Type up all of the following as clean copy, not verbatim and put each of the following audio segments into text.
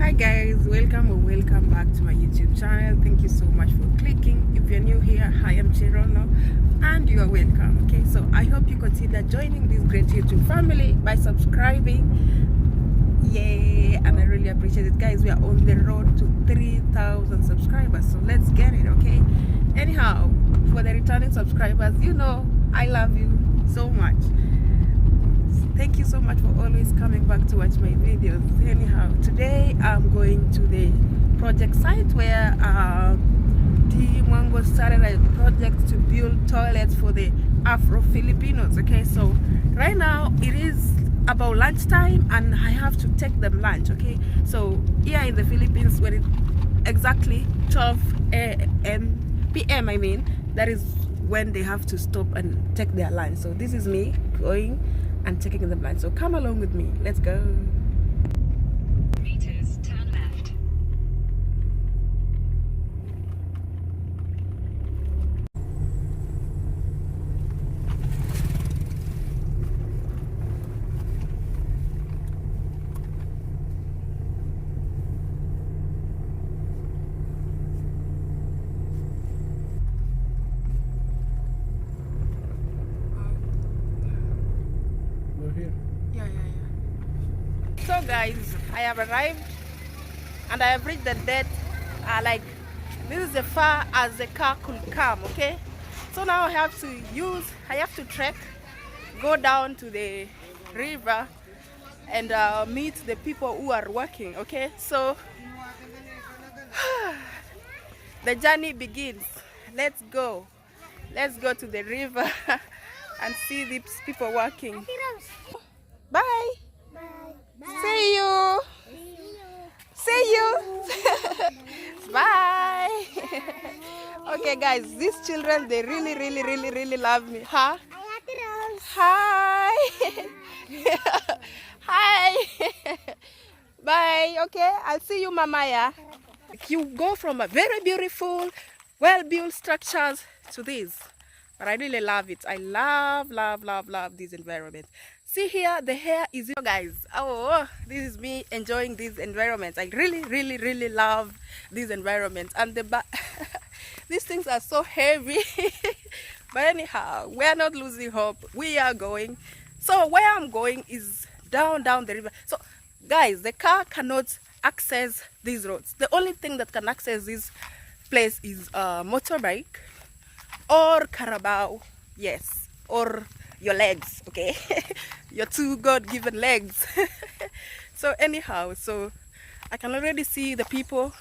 Hi guys, welcome back to my YouTube channel. Thank you so much for clicking. If you're new here, hi, I'm Chirono and you are welcome. Okay, so I hope you consider joining this great YouTube family by subscribing. Yay, and I really appreciate it, guys. We are on the road to 3,000 subscribers, so let's get it. Okay, anyhow, for the returning subscribers, you know I love you so much. Thank you so much for always coming back to watch my videos. Anyhow, today I'm going to the project site where Team Wango started a project to build toilets for the Afro-Filipinos. Okay, so right now it is about lunchtime and I have to take them lunch. Okay, so here in the Philippines, when it exactly 12 p.m. I mean, that is when they have to stop and take their lunch. So this is me going and taking them lunch. So come along with me. Let's go. Meters, turn left. So guys, I have arrived and I have reached the dead. Like, this is as far as the car could come. Okay, so now I have to trek, go down to the river and meet the people who are working. Okay, so the journey begins. Let's go to the river and see these people working. Bye. See you. Bye. Okay guys, these children, they really love me. Huh? Hi. Hi. Bye. Okay, I'll see you, Mamaya. You go from a very beautiful, well-built structures to this. But I really love it. I love this environment. See here, the hair is, guys. Oh, this is me enjoying this environment. I really love this environment. And these things are so heavy. But anyhow, we are not losing hope. We are going. So where I'm going is down the river. So guys, the car cannot access these roads. The only thing that can access this place is a motorbike or carabao. Yes, or your legs. Okay. Your two God-given legs. So anyhow, so I can already see the people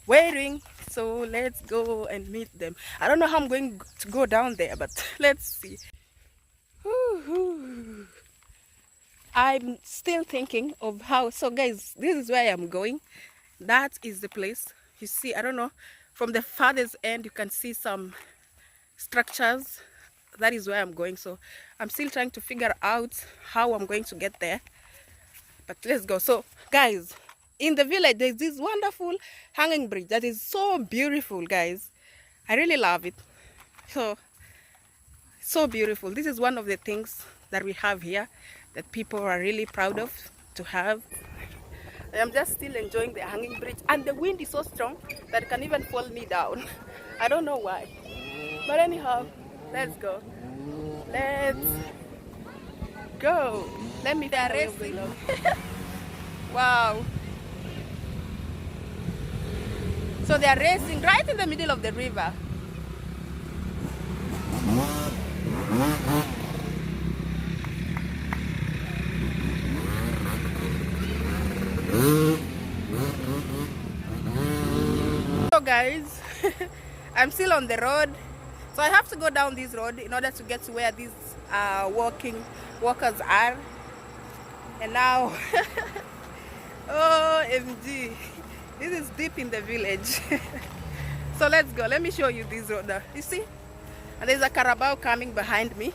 waiting, so let's go and meet them. I don't know how I'm going to go down there, but let's see. I'm still thinking of how. So guys, this is where I'm going. That is the place. You see, I don't know, from the farthest end you can see some structures. That is where I'm going. So I'm still trying to figure out how I'm going to get there, but let's go. So guys, in the village there's this wonderful hanging bridge that is so beautiful, guys. I really love it. So beautiful. This is one of the things that we have here that people are really proud of to have. I'm just still enjoying the hanging bridge, and the wind is so strong that it can even fall me down. I don't know why, but anyhow, let's go. Let me. They are racing. Wow. So they are racing right in the middle of the river. So guys, I'm still on the road. So I have to go down this road in order to get to where these workers are. And now, OMG, this is deep in the village. So let's go. Let me show you this road. You see? And there's a carabao coming behind me.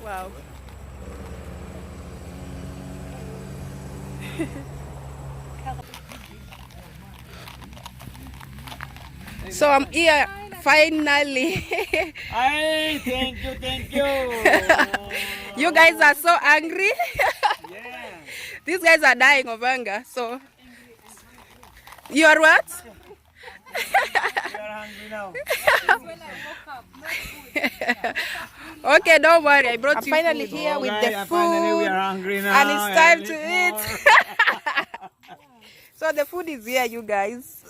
Wow. So I'm here finally. Ay, thank you. You guys are so angry. Yeah. These guys are dying of hunger, so you are what? We are hungry now. Okay, don't worry. I brought you finally food. here Oh, with guys, the finally we food, are hungry now. and it's time to eat eat. So the food is here, you guys.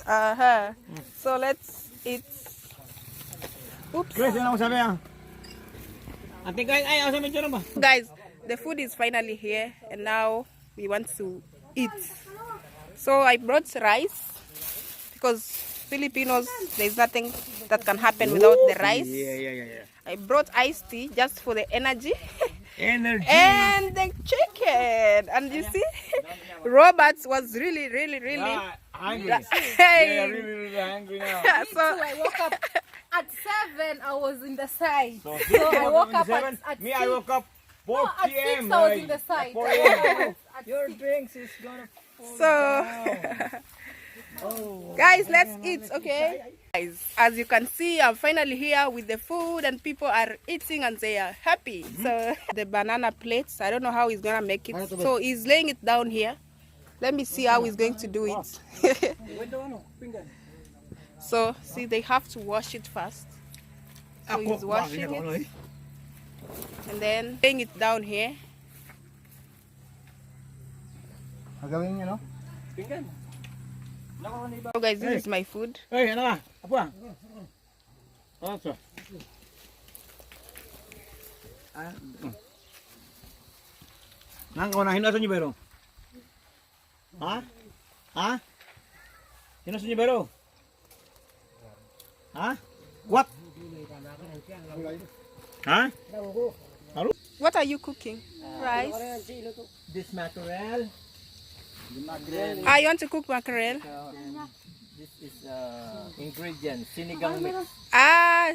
So let's eat. Oops. Guys, ano ko sabi ah? Ate guys, ay, ano sabi dyan ba? Guys, the food is finally here, and now we want to eat. So I brought rice because Filipinos, there's nothing that can happen without the rice. Yeah. I brought iced tea just for the energy. Energy. And the chicken. And you see, Robert was really Hungry. Hey. Yeah, really hungry now. So I woke up at 7. I was in the side. So, I woke up at me, I woke up 4 No, at p.m. 6 I was in the side. 4 a.m. Your drinks is gonna. So, guys, let's eat, okay? Guys, as you can see, I'm finally here with the food and people are eating and they are happy. So, the banana plates, I don't know how he's gonna make it. So, he's laying it down here. Let me see how he's going to do it. So, see, they have to wash it first. So, he's washing it. And then, laying it down here. Gagawin niyo, no? So, guys, this is my food. Hey, ano ka? Apo ah. Ano to? Nang ko na hinasan niyo bero? Ha? Ha? Hinasan niyo bero? Ha? What? Ha? What are you cooking? Rice? This mackerel. Ah, you want to cook mackerel? This is ingredient sinigang mix. Ah,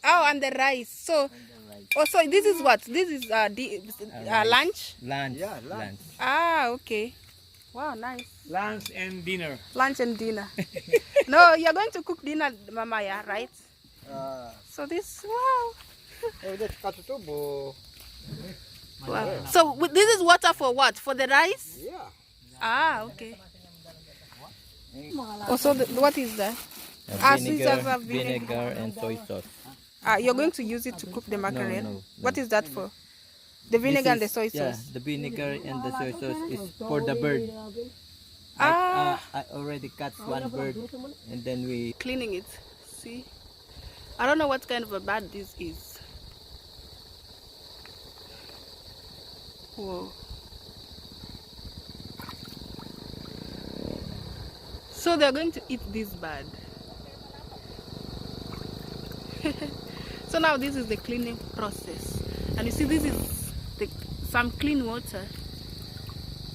oh, and the rice. So, oh, so this is what? This is lunch? Lunch. Yeah, lunch. Ah, okay. Wow, nice. Lunch and dinner. Lunch and dinner. No, you're going to cook dinner, Mama, yeah, right? So this, wow. Wow. So this is water for what? For the rice? Yeah. Ah, okay. Oh, so what is that? Vinegar and soy sauce. Ah, you're going to use it to cook the mackerel? No. What is that for? The vinegar and the soy sauce? Yeah, the vinegar and the soy sauce is for the bird. Ah. I already cut one bird and then we Cleaning it. See? I don't know what kind of a bird this is. Whoa. So they're going to eat this bird. So now this is the cleaning process. And you see this is some clean water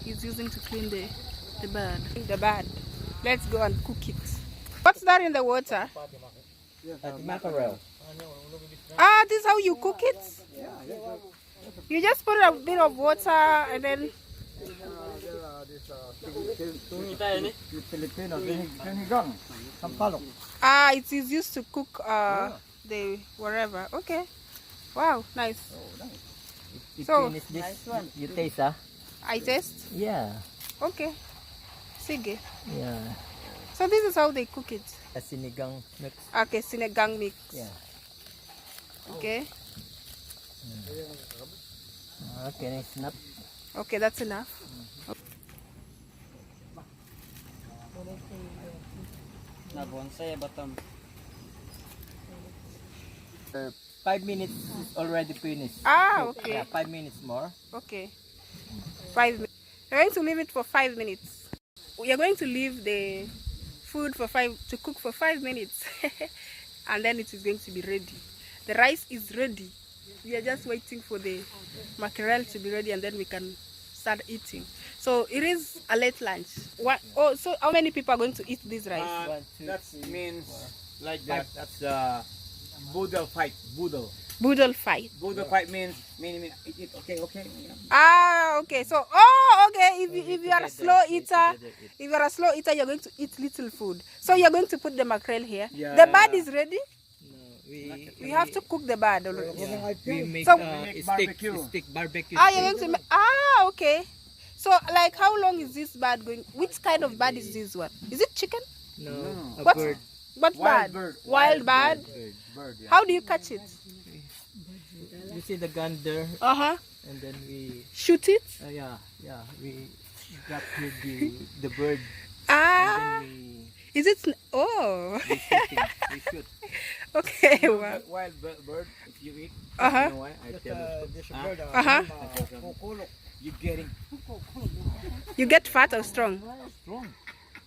he's using to clean the bird. The bird. Let's go and cook it. What's that in the water? mackerel. Ah, this is how you cook it? You just put a bit of water and then... Ah, it is used to cook the wherever. Okay. Wow, nice. So, Finish this. You taste, huh? I taste? Yeah. Okay. Sige. Yeah. So this is how they cook it. A sinigang mix. Okay, sinigang mix. Yeah. Okay. Okay, nice enough. Okay, that's enough. 5 minutes is already finished. Ah, okay. Yeah, 5 minutes more. Okay. 5 minutes. We're going to leave it for 5 minutes. We are going to leave the food to cook for 5 minutes. And then it is going to be ready. The rice is ready. We are just waiting for the mackerel to be ready and then we can start eating. So it is a late lunch. Oh, so how many people are going to eat this rice? 1, 2, That 3, means 4. like that. That's the boodle fight. Boodle. Boodle fight. Boodle fight means eat. Okay. Ah, okay. So, okay. If you are a slow eater, you're going to eat little food. So you're going to put the mackerel here. Yeah. The bird is ready. No, We have to cook the bird already. Yeah, we make So- stick barbecue. Ah, you're going to make. Ah, okay. So So, like, how long is this bird going? Which kind of bird is this one? Is it chicken? No, a What? bird. What Wild bird? bird. Wild bird. Bird, yeah. How do you catch it? You see the gun there, Uh-huh. and then we, Shoot it? yeah, we got the bird, Ah. and then Is it? Oh. we shoot. Okay. Wow. Wild bird, if you eat, Uh-huh. you know why? I tell you. Uh-huh. You're getting You get fat or strong? strong.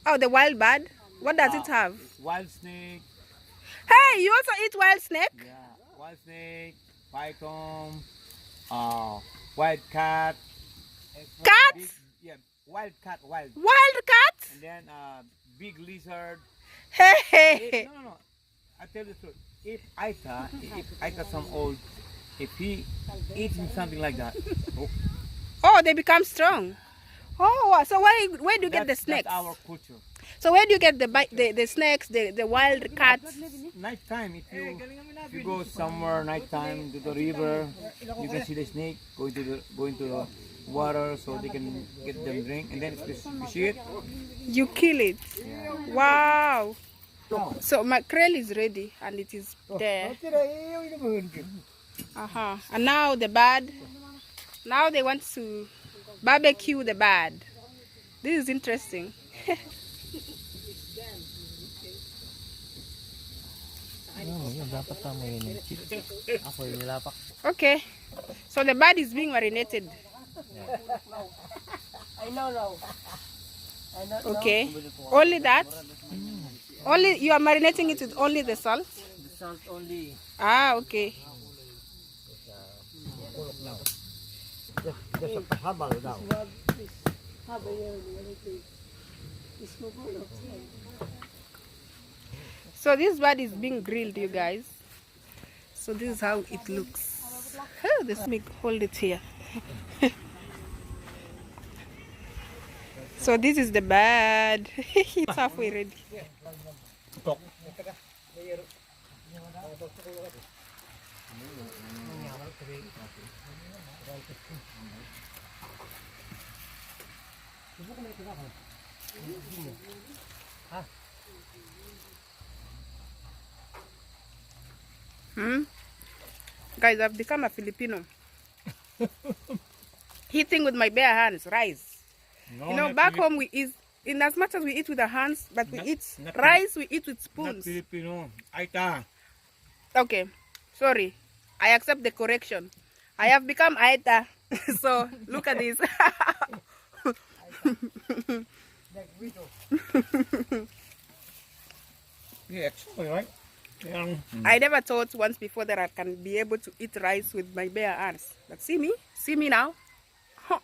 Oh, the wild bird. What does it have? Wild snake, Hey, you also eat wild snake? yeah, wild snake, python, wild cat, Cat? big, yeah, wild cat, wild, Wild cat? and then big lizard. Hey. No. I tell you the truth. If Aita some old, if he eating something like that, Oh, they become strong. Oh, wow. So where do you get the snakes? That's our culture. So where do you get the snakes, the wild cats? Nighttime, if you go somewhere nighttime to the river, you can see the snake going to the water so they can get them drink, and then if you see it, You kill it. yeah. Wow. So mackerel is ready and it is there. Uh-huh. And now the bird. Now they want to barbecue the bird. This is interesting. Okay. So the bird is being marinated. Okay. Only that? Only you are marinating it with only the salt? The salt only. Ah, okay. So this bird is being grilled, you guys. So this is how it looks. Oh, this make hold it here. So this is the bird. It's halfway ready. Guys, I've become a Filipino. Eating with my bare hands, rice. No, You know, not back home we eat, in as much as we eat with our hands, but we eat not rice, we eat with Not spoons. Filipino. Aita. Okay, sorry. I accept the correction. I have become Aita. So, look at this. Yeah, actually, right? Yeah. I never thought once before that I can be able to eat rice with my bare hands. But see me now. Huh.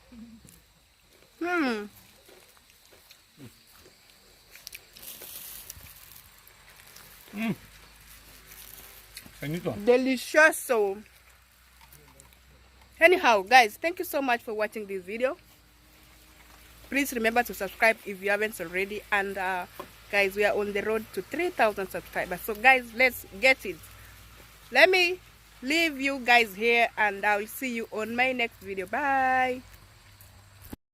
Ganito. Delicious. So, anyhow, guys, thank you so much for watching this video. Please remember to subscribe if you haven't already. And guys, we are on the road to 3,000 subscribers. So guys, let's get it. Let me leave you guys here and I'll see you on my next video. Bye.